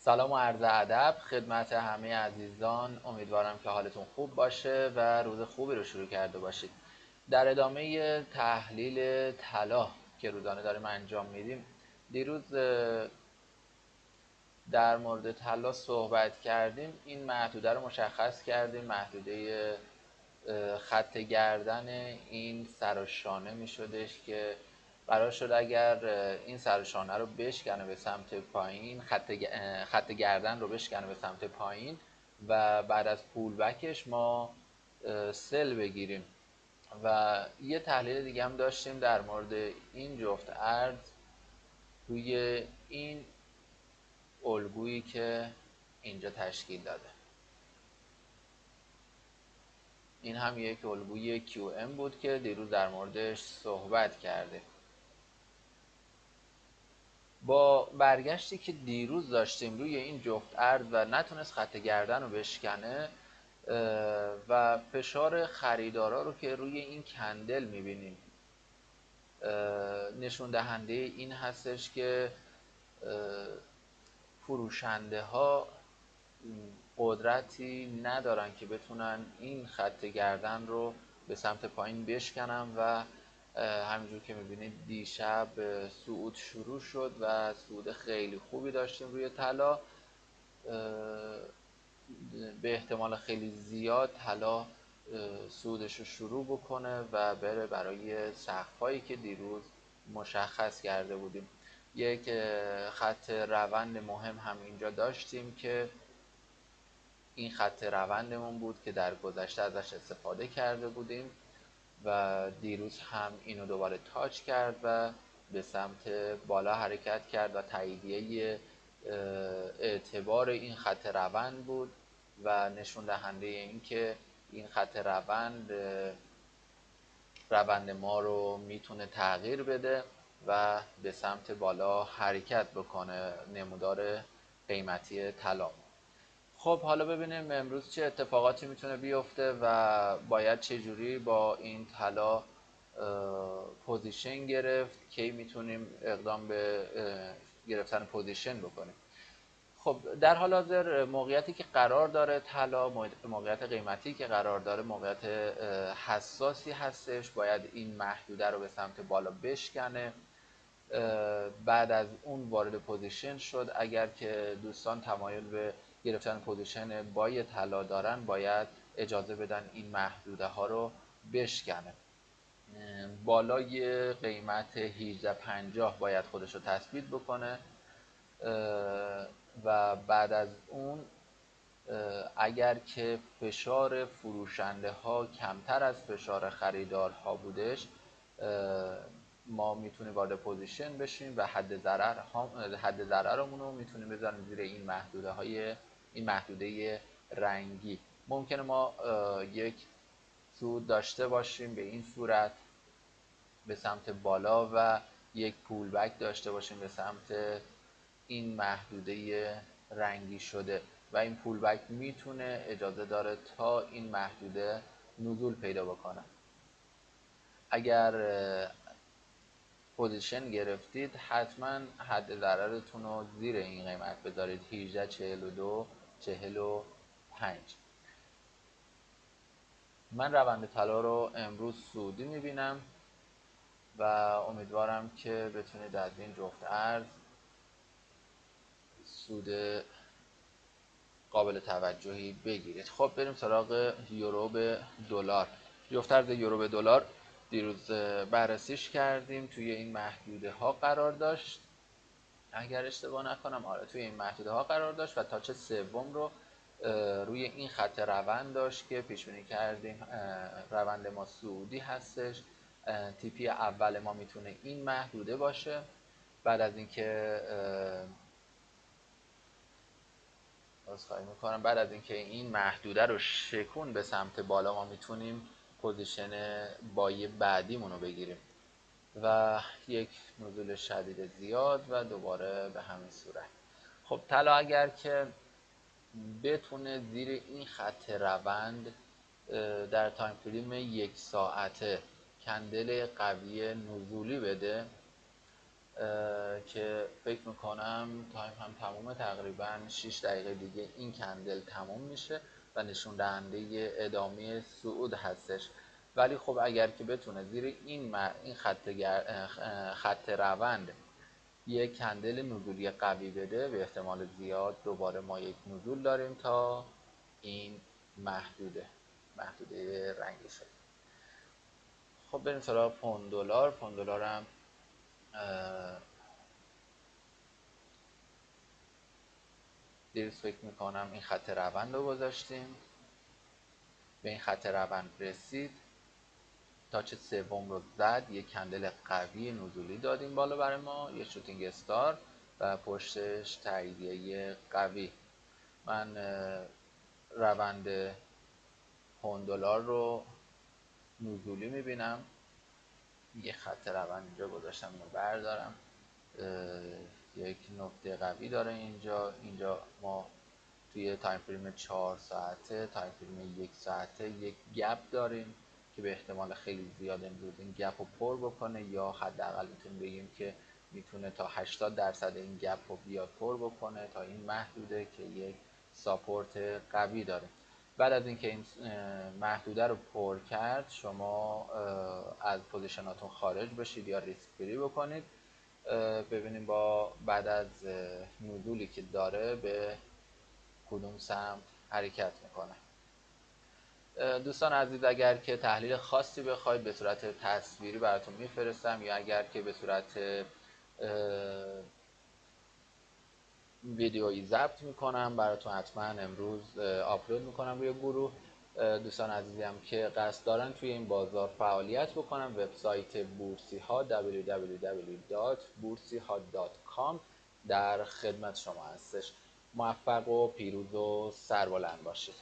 سلام و عرض ادب خدمت همه عزیزان. امیدوارم که حالتون خوب باشه و روز خوبی رو شروع کرده باشید. در ادامه تحلیل طلا که روزانه داریم انجام میدیم، دیروز در مورد طلا صحبت کردیم. این محدوده رو مشخص کردیم، محدوده خط گردن این سر و شانه می شدش که قرار شد اگر این سر و شانه رو بشکنه به سمت پایین، خط گردن رو بشکنه به سمت پایین و بعد از پول بکش ما سل بگیریم. و یه تحلیل دیگه هم داشتیم در مورد این جفت ارز روی این الگویی که اینجا تشکیل داده. این هم یک الگوی QM بود که دیروز در موردش صحبت کرده. با برگشتی که دیروز داشتیم روی این جفت ارز و نتونست خط گردن رو بشکنه و فشار خریدارا رو که روی این کندل میبینیم، نشون دهنده این هستش که فروشنده ها قدرتی ندارن که بتونن این خط گردن رو به سمت پایین بشکنن و همینجور که میبینید دیشب صعود شروع شد و صعود خیلی خوبی داشتیم روی طلا. به احتمال خیلی زیاد طلا صعودش رو شروع بکنه و بره برای سقف‌هایی که دیروز مشخص کرده بودیم. یک خط روند مهم هم اینجا داشتیم که این خط روندمون بود که در گذشته ازش استفاده کرده بودیم و دیروز هم اینو دوباره تاچ کرد و به سمت بالا حرکت کرد و تاییدیه اعتبار این خط روند بود و نشون دهنده این که این خط روند ما رو میتونه تغییر بده و به سمت بالا حرکت بکنه نمودار قیمتی طلا. خب حالا ببینیم امروز چه اتفاقاتی میتونه بیفته و باید چجوری با این طلا پوزیشن گرفت، کی میتونیم اقدام به گرفتن پوزیشن بکنیم. خب در حال حاضر موقعیتی که قرار داره طلا، موقعیت قیمتی که قرار داره موقعیت حساسی هستش. باید این محدوده رو به سمت بالا بشکنه، بعد از اون وارد پوزیشن شد. اگر که دوستان تمایل به گرفتن پوزیشن با طلا دارن باید اجازه بدن این محدوده ها رو بشکنه. بالای قیمت 1850 باید خودش رو تثبیت بکنه و بعد از اون اگر که فشار فروشنده ها کمتر از فشار خریدارها بودش ما میتونیم وارد پوزیشن بشیم و حد ضررمون رو میتونیم بذاریم زیر این محدوده رنگی. ممکنه ما یک صعود داشته باشیم به این صورت به سمت بالا و یک پول بک داشته باشیم به سمت این محدوده رنگی شده و این پول بک میتونه اجازه داره تا این محدوده نزول پیدا بکنه. اگر پوزیشن گرفتید حتما حد ضررتون رو زیر این قیمت بذارید، 1842 45. من روند طلا رو امروز سعودی میبینم و امیدوارم که بتونید از این جفت ارز سود قابل توجهی بگیرید. خب بریم سراغ یورو به دلار. جفت ارز یورو به دلار دیروز بررسیش کردیم، توی این محدوده ها قرار داشت اگر اشتباه نکنم. آره توی این محدوده ها قرار داشت و تاچ سوم رو روی این خط روند داشت که پیش بینی کردیم روند ما صعودی هستش. تیپی اول ما میتونه این محدوده باشه. بعد از اینکه بعد از اینکه این محدوده رو شکون به سمت بالا ما میتونیم پوزیشن بای بعدیمون رو بگیریم و یک نزول شدید زیاد و دوباره به همین صورت. خب طلا اگر که بتونه زیر این خط روند در تایم فریم 1 ساعته کندل قوی نزولی بده که فکر میکنم تایم هم تمومه، تقریبا 6 دقیقه دیگه این کندل تموم میشه و نشون دهنده ادامه صعود هستش. ولی خب اگر که بتونه زیر این خط روند یک کندل نزولی قوی بده، به احتمال زیاد دوباره ما یک نزول داریم تا این محدوده رنگی شد. خب بریم سراغ پوند دلار. پوند دلار هم دیروز فکر میکنم این خط روند رو گذاشتیم، به این خط روند رسید، تاچ سوم رو زد، یک کندل قوی نزولی دادیم بالا برای ما، یه شوتینگ استار و پشتش تاییدیه قوی. من روند پوند دلار رو نزولی میبینم، یه خط روند اینجا گذاشتم، اینو بردارم، یک نقطه قوی داره اینجا ما توی تایم فریم 4 ساعته، تایم فریم 1 ساعته یک گپ داریم که به احتمال خیلی زیاد امروز این گپ رو پر بکنه، یا حداقل میتونیم بگیم که میتونه تا 80% این گپ رو بیاد پر بکنه تا این محدوده که یک ساپورت قوی داره. بعد از اینکه این محدوده رو پر کرد، شما از پوزیشناتون خارج بشید یا ریسک فری بکنید، ببینیم با بعد از نزولی که داره به کدوم سمت حرکت میکنه. دوستان عزیز، اگر که تحلیل خاصی بخواید به صورت تصویری براتون میفرستم، یا اگر که به صورت ویدیویی ضبط میکنم براتون، حتما امروز آپلود میکنم روی گروه. دوستان عزیزی هم که قصد دارن توی این بازار فعالیت بکنن، وبسایت بورسی‌ها www.bursiha.com در خدمت شما هستش. موفق و پیروز و سربلند باشید.